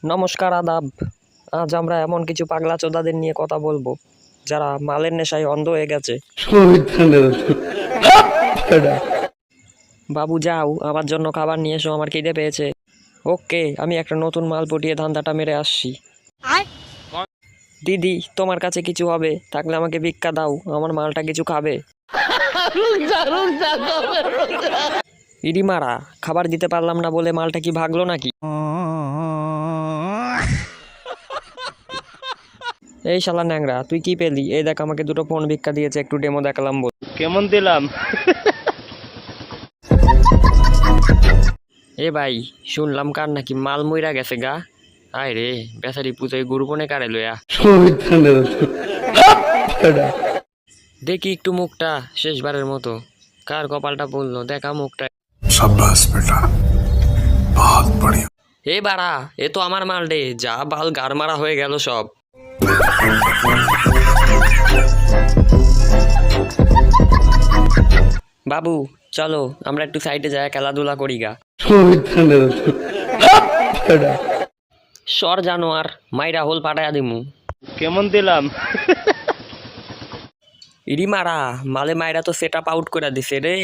নমস্কার, আদাব। আজ আমরা এমন কিছু পাগলা চোদাদের নিয়ে কথা বলবো যারা মালের নেশায় অন্ধ হয়ে গেছে। বাবু যাও, আমার জন্য খাবার নিয়ে এসো, আমার খিদে পেয়েছে। ওকে, আমি একটা নতুন মাল পটিয়ে ধান্দাটা মেরে আসছি। দিদি, তোমার কাছে কিছু হবে থাকলে আমাকে ভিক্ষা দাও, আমার মালটা কিছু খাবে। ইডি মারা, খাবার দিতে পারলাম না বলে মালটা কি ভাগলো নাকি? এই শালা ন্যাংরা, তুই কি পেলি? এই দেখ, আমাকে দুটো ফোন ভিক্ষা দিয়েছে, একটু ডেমো দেখালাম বল। কেমন দিলাম? এ ভাই, শুনলাম কার নাকি মাল মইরা গেছে গা। আয় রে, বেচারি পুজোয় গরু বনে কারে লয়া। দেখি একটু মুখটা, শেষবারের মতো। কার কপালটা পড়লো, দেখা মুখটা। शाबाश बेटा, बहुत बढ़िया। এ বাড়া, এ তো আমার মাল রে, যা বাল গার মারা হয়ে গেল সব। বাবু চলো, আমরা একটু সাইডে যাই, খেলাধুলা করি গা। সর জানোয়ার, মাইরা হোল পাঠায়া দিমু। কেমন দিলাম? ইডি মারা, মালে মাইরা তো সেট আপ আউট করে দিছে রে।